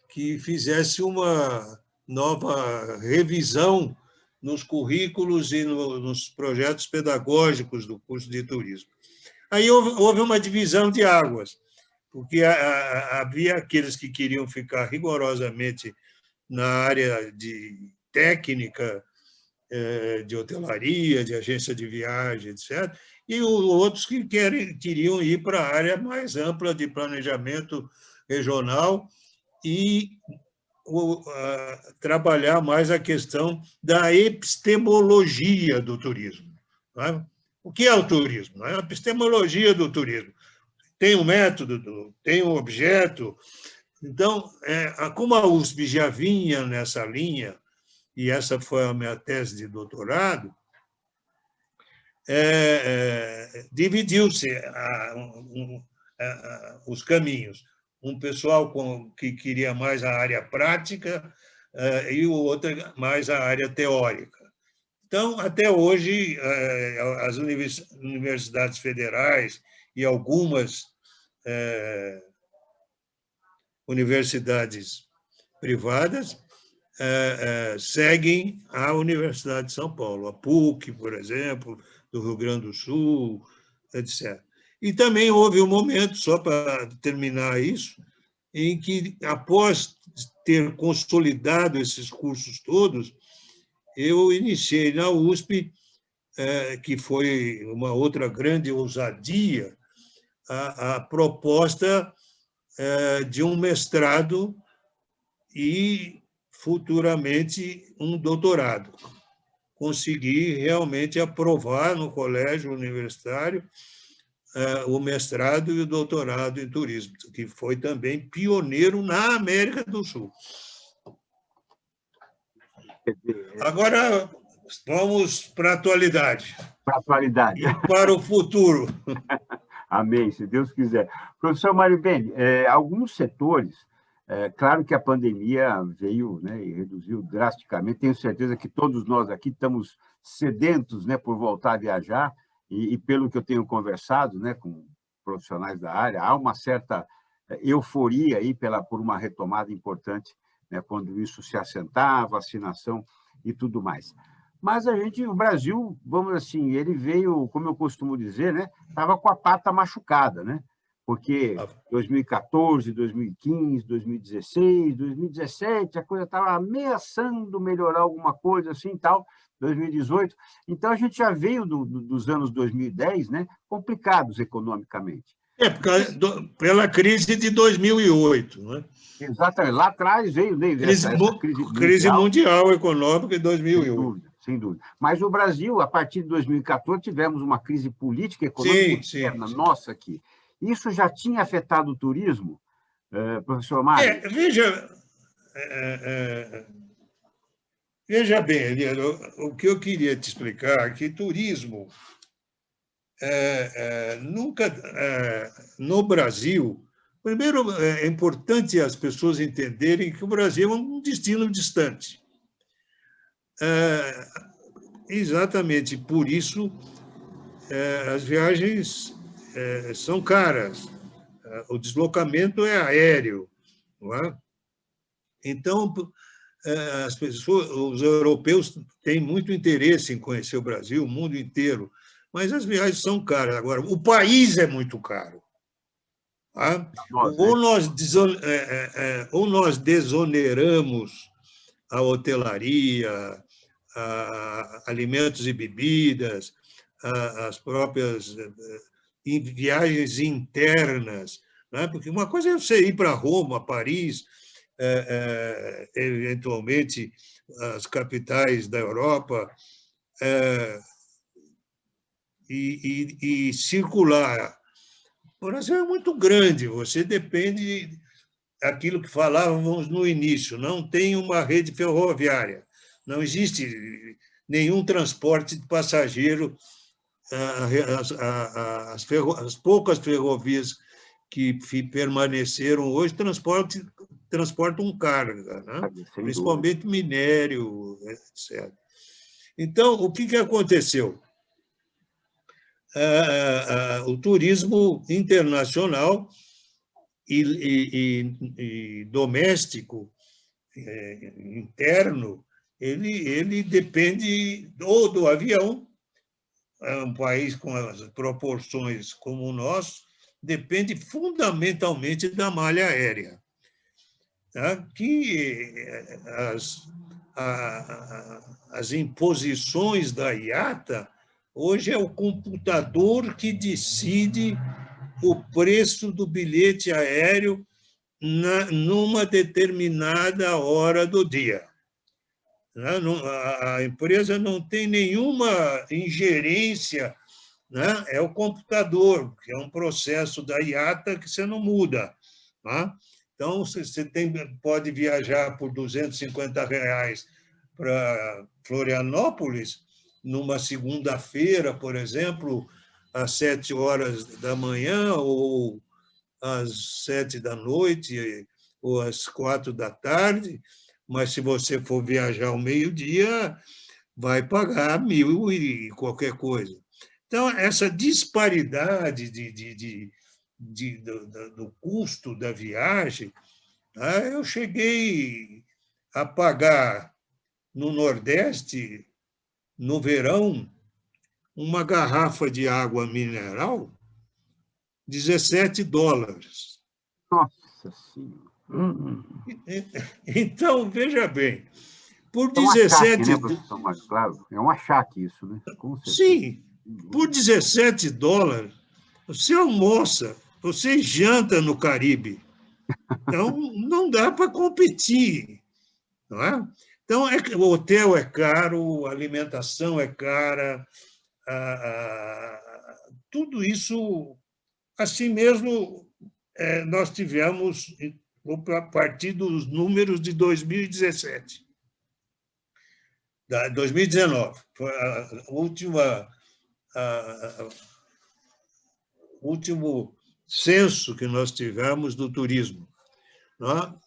que fizesse uma nova revisão nos currículos e nos projetos pedagógicos do curso de turismo. Aí houve uma divisão de águas, porque havia aqueles que queriam ficar rigorosamente na área de técnica, de hotelaria, de agência de viagem, etc., e outros que queriam ir para a área mais ampla de planejamento regional e trabalhar mais a questão da epistemologia do turismo. Não é? O que é o turismo? Não é? A epistemologia do turismo. Tem um método, tem um objeto. Então, como a USP já vinha nessa linha, e essa foi a minha tese de doutorado, dividiu-se os caminhos. Um pessoal que queria mais a área prática e o outro mais a área teórica. Então, até hoje, as universidades federais e algumas universidades privadas seguem a Universidade de São Paulo, a PUC, por exemplo, do Rio Grande do Sul, etc. E também houve um momento, só para terminar isso, em que, após ter consolidado esses cursos todos, eu iniciei na USP, que foi uma outra grande ousadia, a proposta de um mestrado e, futuramente, um doutorado. Consegui realmente aprovar no colégio universitário o mestrado e o doutorado em turismo, que foi também pioneiro na América do Sul. Agora, vamos para a atualidade. Para a atualidade. E para o futuro. Amém, se Deus quiser. Professor Mário Beni, alguns setores, claro que a pandemia veio, né, e reduziu drasticamente, tenho certeza que todos nós aqui estamos sedentos, né, por voltar a viajar, e pelo que eu tenho conversado, né, com profissionais da área, há uma certa euforia aí por uma retomada importante, né, quando isso se assentar, a vacinação e tudo mais. Mas o Brasil, vamos assim, ele veio, como eu costumo dizer, né, estava com a pata machucada, né? Porque 2014, 2015, 2016, 2017, a coisa estava ameaçando melhorar alguma coisa assim, tal, 2018. Então, a gente já veio dos anos 2010, né, complicados economicamente. Pela crise de 2008, né? Exatamente. Lá atrás veio essa crise mundial econômica de 2008. Sem dúvida, sem dúvida. Mas o Brasil, a partir de 2014, tivemos uma crise política e econômica interna nossa aqui. Isso já tinha afetado o turismo, professor Mário? Veja bem, Eliano, o que eu queria te explicar é que turismo nunca, no Brasil, primeiro é importante as pessoas entenderem que o Brasil é um destino distante. Exatamente por isso as viagens são caras, o deslocamento é aéreo, não é? Então as pessoas, os europeus têm muito interesse em conhecer o Brasil, o mundo inteiro, mas as viagens são caras. Agora, o país é muito caro. Tá? Ou nós desoneramos a hotelaria, alimentos e bebidas, as próprias viagens internas, né? Porque uma coisa é você ir para Roma, Paris, eventualmente as capitais da Europa, e circular. O Brasil é muito grande, você depende daquilo que falávamos no início, não tem uma rede ferroviária, não existe nenhum transporte de passageiro, as poucas ferrovias que permaneceram hoje transportam carga, né? Principalmente minério, etc. Então, o que aconteceu? O turismo internacional e doméstico, interno, ele depende do avião. Um país com as proporções como o nosso depende fundamentalmente da malha aérea, tá? Que as imposições da IATA, hoje é o computador que decide o preço do bilhete aéreo numa determinada hora do dia. A empresa não tem nenhuma ingerência, né? É o computador, que é um processo da IATA que você não muda. Tá? Então, você pode viajar por R$ 250 para Florianópolis, numa segunda-feira, por exemplo, às 7 horas da manhã, ou às 7 da noite, ou às 4 da tarde, mas se você for viajar ao meio-dia, vai pagar 1.000 e qualquer coisa. Então, essa disparidade do custo da viagem, eu cheguei a pagar no Nordeste, no verão, uma garrafa de água mineral, $17. Nossa Senhora. Então, veja bem, por É um achaque, 17... né, professor Mário? Claro, é um achaque isso, né? Com certeza. Sim, por $17, você almoça, você janta no Caribe. Então, não dá para competir. Não é? Então, o hotel é caro, a alimentação é cara, tudo isso, assim mesmo, nós tivemos, a partir dos números de 2017. 2019, foi a última... o último censo que nós tivemos do turismo.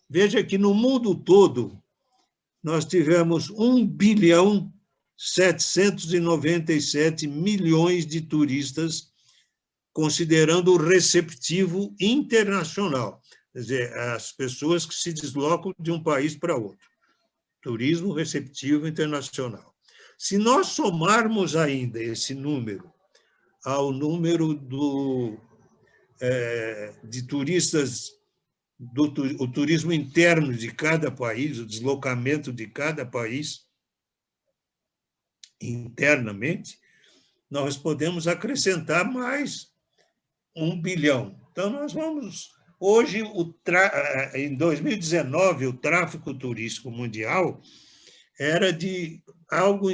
Veja que no mundo todo nós tivemos 1.797.000.000 de turistas, considerando o receptivo internacional, quer dizer, as pessoas que se deslocam de um país para outro. Turismo receptivo internacional. Se nós somarmos ainda esse número ao número de turistas, o turismo interno de cada país, o deslocamento de cada país internamente, nós podemos acrescentar mais 1 bilhão. Então, nós vamos... Hoje, em 2019, o tráfego turístico mundial era de algo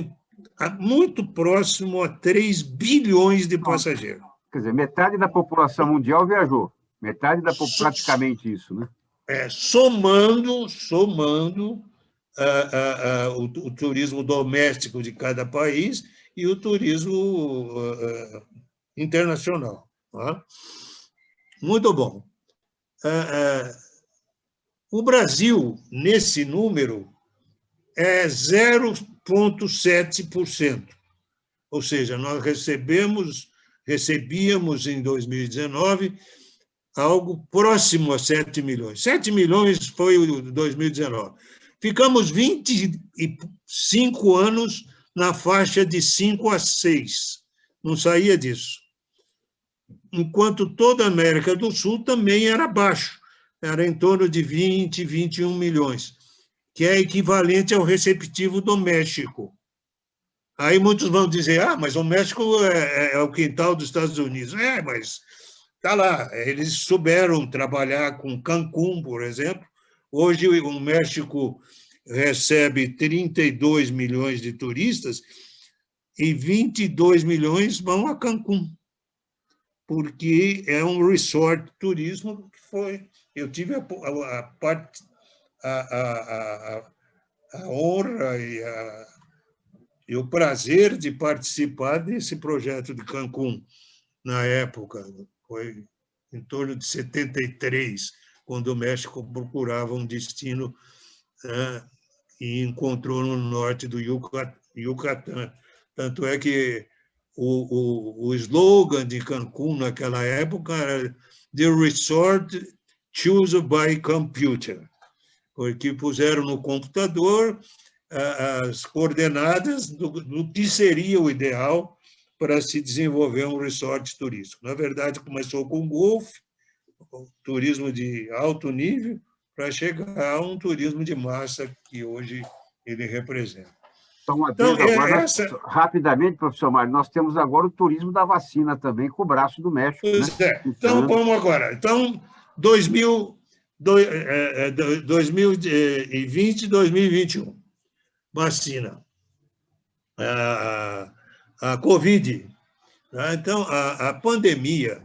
muito próximo a 3 bilhões de passageiros. Quer dizer, metade da população mundial viajou. Metade praticamente isso, né? Somando o turismo doméstico de cada país e o turismo internacional. Tá? Muito bom. O Brasil, nesse número, é 0,7%. Ou seja, nós recebíamos em 2019 algo próximo a 7 milhões. 7 milhões foi o 2019. Ficamos 25 anos na faixa de 5 a 6. Não saía disso. Enquanto toda a América do Sul também era baixo. Era em torno de 20, 21 milhões, que é equivalente ao receptivo do México. Aí muitos vão dizer, mas o México é o quintal dos Estados Unidos. Mas está lá. Eles souberam trabalhar com Cancún, por exemplo. Hoje o México recebe 32 milhões de turistas e 22 milhões vão a Cancún, porque é um resort turismo que foi... Eu tive a honra e o prazer de participar desse projeto de Cancún na época. Foi em torno de 73, quando o México procurava um destino e encontrou no norte do Yucatán. Tanto é que o slogan de Cancún naquela época era The Resort Chosen by Computer, porque puseram no computador as coordenadas do que seria o ideal para se desenvolver um resort turístico. Na verdade, começou com o golfe, turismo de alto nível, para chegar a um turismo de massa que hoje ele representa. Então, Então, agora, essa... rapidamente, professor Mário, nós temos agora o turismo da vacina também, com o braço do México, né? Pois é. Então, vamos agora. Então, 2020, 2021, vacina. A Covid. Tá? Então, a pandemia,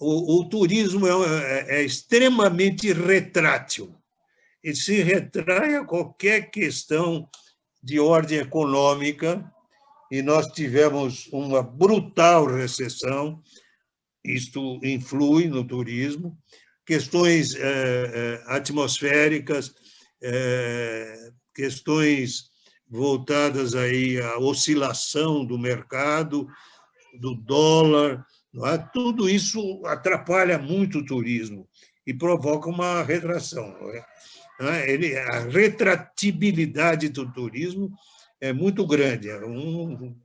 o turismo é extremamente retrátil. Ele se retrai a qualquer questão de ordem econômica, e nós tivemos uma brutal recessão, isto influi no turismo, questões atmosféricas, questões voltadas aí à oscilação do mercado, do dólar, não é? Tudo isso atrapalha muito o turismo e provoca uma retração. Não é? A retratibilidade do turismo é muito grande, é um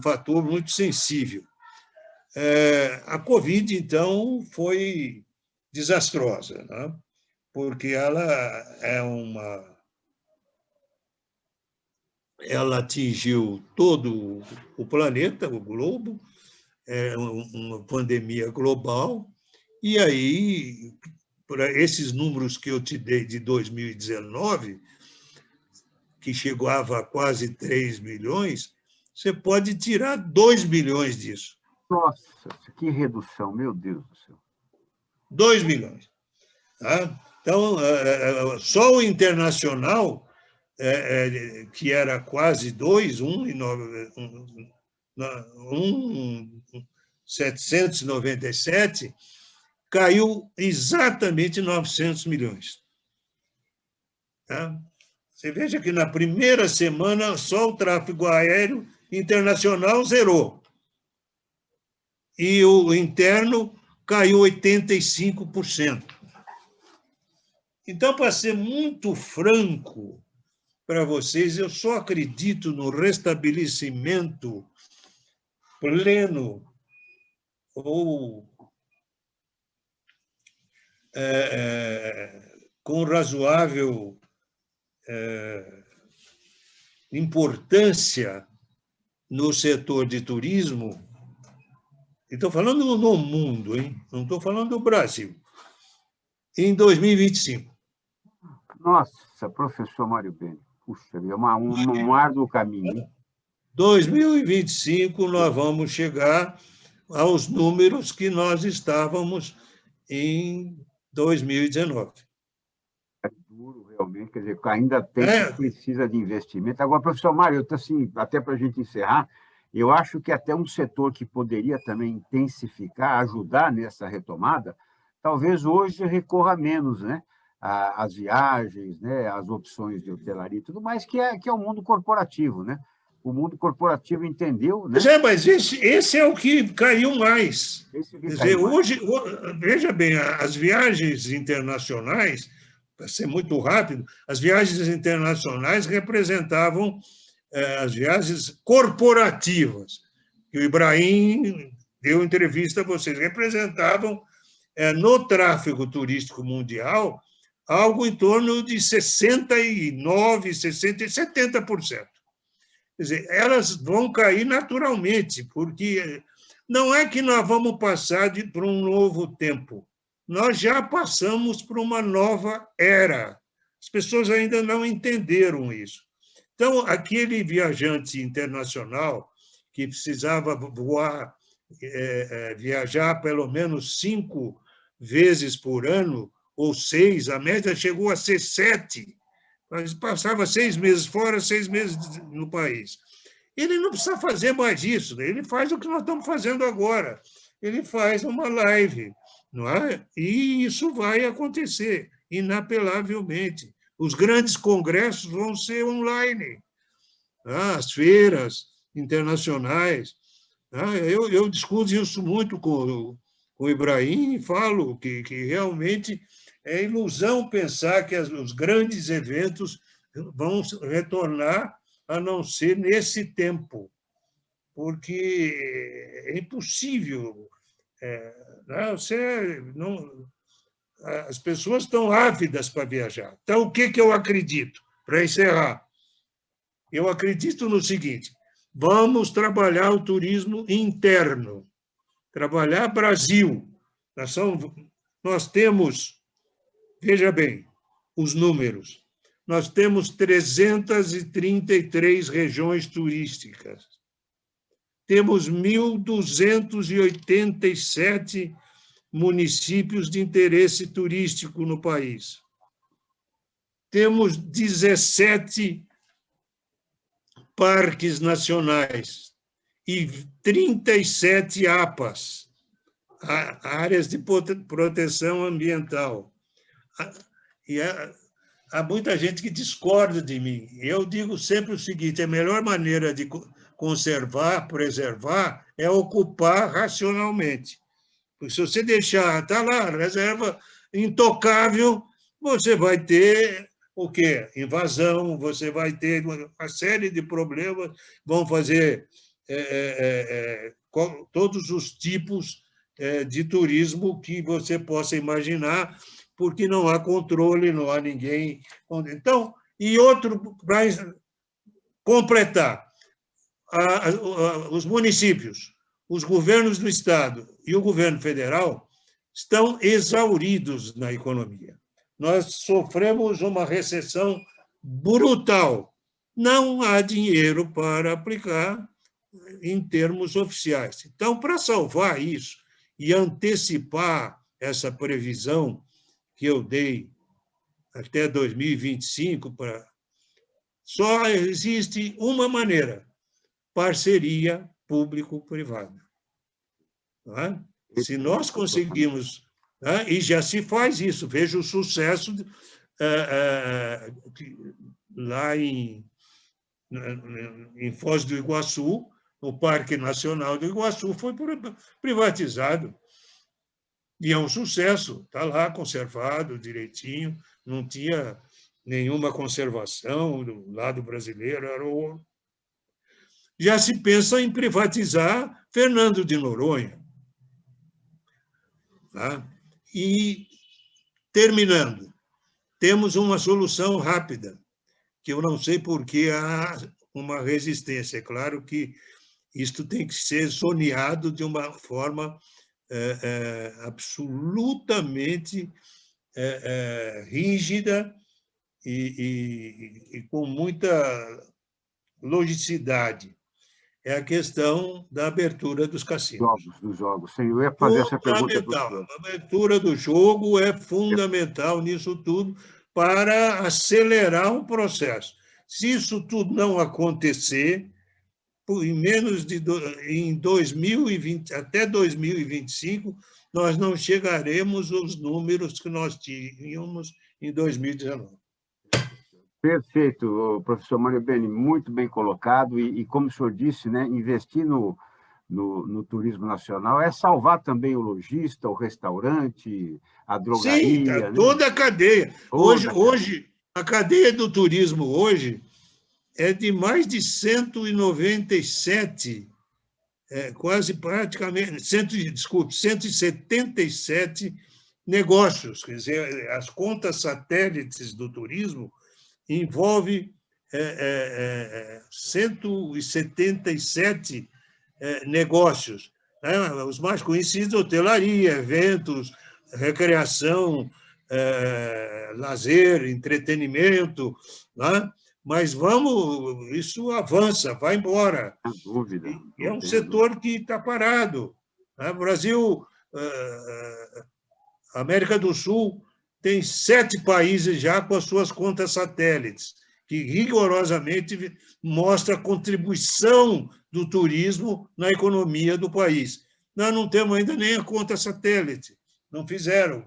fator muito sensível. A Covid, então, foi desastrosa, né? Porque ela atingiu todo o planeta, o globo, é uma pandemia global, e aí, para esses números que eu te dei de 2019, que chegava a quase 3 milhões, você pode tirar 2 milhões disso. Nossa, que redução, meu Deus do céu. 2 milhões. Tá? Então, só o internacional, que era quase 2, 797, caiu exatamente 900 milhões. Tá? Você veja que na primeira semana só o tráfego aéreo internacional zerou. E o interno caiu 85%. Então, para ser muito franco para vocês, eu só acredito no restabelecimento pleno ou com razoável importância no setor de turismo. Estou falando no mundo, hein? Não estou falando do Brasil. Em 2025. Nossa, professor Mário Beni. Puxa, é um árduo caminho. Hein? 2025, nós vamos chegar aos números que nós estávamos em 2019. É duro, realmente, quer dizer, ainda precisa de investimento. Agora, professor Mário, assim, até para a gente encerrar, eu acho que até um setor que poderia também intensificar, ajudar nessa retomada, talvez hoje recorra menos, né? As viagens, né? As opções de hotelaria e tudo mais, que é o mundo corporativo, né? O mundo corporativo entendeu, né? Mas esse é o que caiu mais. Quer dizer, hoje, veja bem, as viagens internacionais, para ser muito rápido, as viagens internacionais representavam as viagens corporativas, que o Ibrahim deu entrevista a vocês, representavam, no tráfego turístico mundial, algo em torno de 69%, 60%, 70%. Quer dizer, elas vão cair naturalmente, porque não é que nós vamos passar para um novo tempo. Nós já passamos para uma nova era. As pessoas ainda não entenderam isso. Então, aquele viajante internacional que precisava viajar pelo menos 5 vezes por ano, ou 6, a média chegou a ser 7. Mas passava 6 meses fora, 6 meses no país. Ele não precisa fazer mais isso, ele faz o que nós estamos fazendo agora. Ele faz uma live, não é? E isso vai acontecer, inapelavelmente. Os grandes congressos vão ser online, as feiras internacionais. Eu discuto isso muito com o Ibrahim e falo que realmente é ilusão pensar que os grandes eventos vão retornar a não ser nesse tempo, porque é impossível. As pessoas estão ávidas para viajar. Então, o que eu acredito? para encerrar, eu acredito no seguinte: vamos trabalhar o turismo interno, trabalhar Brasil. Nós temos, veja bem, os números, nós temos 333 regiões turísticas, temos 1.287 municípios de interesse turístico no país, temos 17 parques nacionais e 37 APAs, áreas de proteção ambiental. E há muita gente que discorda de mim. Eu digo sempre o seguinte: a melhor maneira de conservar, preservar, é ocupar racionalmente. Porque se você deixar, está lá, reserva intocável, você vai ter o quê? Invasão, você vai ter uma série de problemas, vão fazer todos os tipos de turismo que você possa imaginar, porque não há controle, não há ninguém. Então, e outro, para completar, os municípios, os governos do Estado e o governo federal estão exauridos na economia. Nós sofremos uma recessão brutal. Não há dinheiro para aplicar em termos oficiais. Então, para salvar isso e antecipar essa previsão que eu dei até 2025, só existe uma maneira: parceria público-privada. Se nós conseguimos, e já se faz isso, veja o sucesso lá em Foz do Iguaçu, o Parque Nacional do Iguaçu foi privatizado. E é um sucesso, está lá conservado direitinho, não tinha nenhuma conservação do lado brasileiro. Já se pensa em privatizar Fernando de Noronha. Tá? E, terminando, temos uma solução rápida, que eu não sei por que há uma resistência. É claro que isto tem que ser zoneado de uma forma absolutamente rígida e com muita logicidade. É a questão da abertura dos cassinos. Dos jogos. Sim, eu ia fazer essa pergunta. Fundamental. A abertura do jogo é fundamental nisso tudo para acelerar o processo. Se isso tudo não acontecer, em menos de em 2020, até 2025, nós não chegaremos aos números que nós tínhamos em 2019. Perfeito, professor Mário Beni, muito bem colocado. E como o senhor disse, né, investir no turismo nacional é salvar também o lojista, o restaurante, a drogaria. Sim, toda a cadeia. Hoje, a cadeia do turismo hoje é de mais de 197, quase praticamente, 177 negócios. Quer dizer, as contas satélites do turismo envolvem 177 negócios. Os mais conhecidos: hotelaria, eventos, recreação, lazer, entretenimento. Mas isso avança, vai embora. Sem dúvida. É um setor que está parado. Brasil, América do Sul, tem 7 países já com as suas contas satélites, que rigorosamente mostra a contribuição do turismo na economia do país. Nós não temos ainda nem a conta satélite, não fizeram.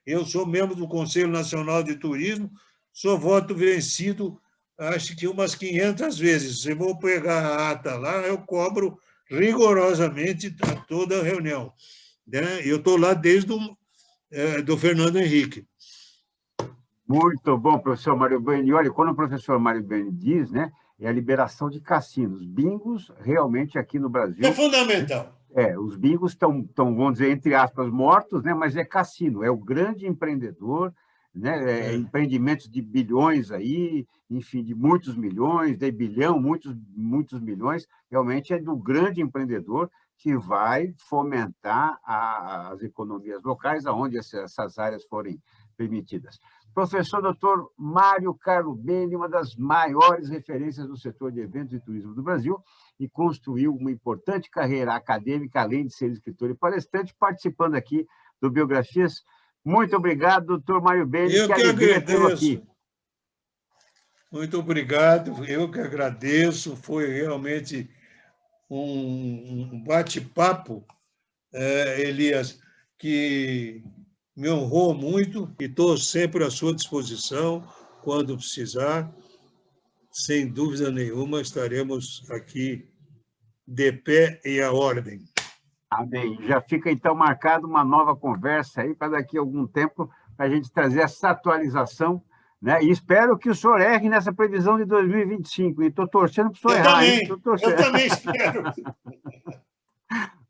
Eu sou membro do Conselho Nacional de Turismo, sou voto vencido, acho que umas 500 vezes. Se eu vou pegar a ata lá, eu cobro rigorosamente a toda a reunião. Eu estou lá desde do Fernando Henrique. Muito bom, professor Mário Beni. Olha, quando o professor Mário Beni diz, né, é a liberação de cassinos. Bingos, realmente, aqui no Brasil... É fundamental. Os bingos estão, vamos dizer, entre aspas, mortos, né, mas é cassino, é o grande empreendedor, né? Empreendimentos de bilhões aí, enfim, de muitos milhões, de bilhão, muitos milhões, realmente é do grande empreendedor que vai fomentar as economias locais, aonde essas áreas forem permitidas. Professor Dr. Mário Carlo Beni, uma das maiores referências do setor de eventos e turismo do Brasil, e construiu uma importante carreira acadêmica, além de ser escritor e palestrante, participando aqui do Biografias. Muito obrigado, doutor Mário Beni, Eu que que alegria tê-lo aqui. agradeço. Muito obrigado, eu que agradeço. Foi realmente um bate-papo, Elias, que me honrou muito e estou sempre à sua disposição quando precisar. Sem dúvida nenhuma, estaremos aqui de pé e à ordem. Amém. Já fica, então, marcado uma nova conversa aí para daqui a algum tempo, para a gente trazer essa atualização, né? E espero que o senhor erre nessa previsão de 2025. E estou torcendo para o senhor errar, hein? Eu também espero.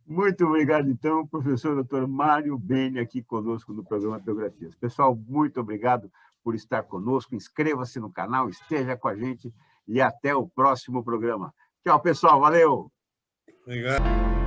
Muito obrigado, então, professor Dr. Mário Beni, aqui conosco no programa Biografias. Pessoal, muito obrigado por estar conosco. Inscreva-se no canal, esteja com a gente e até o próximo programa. Tchau, pessoal. Valeu! Obrigado.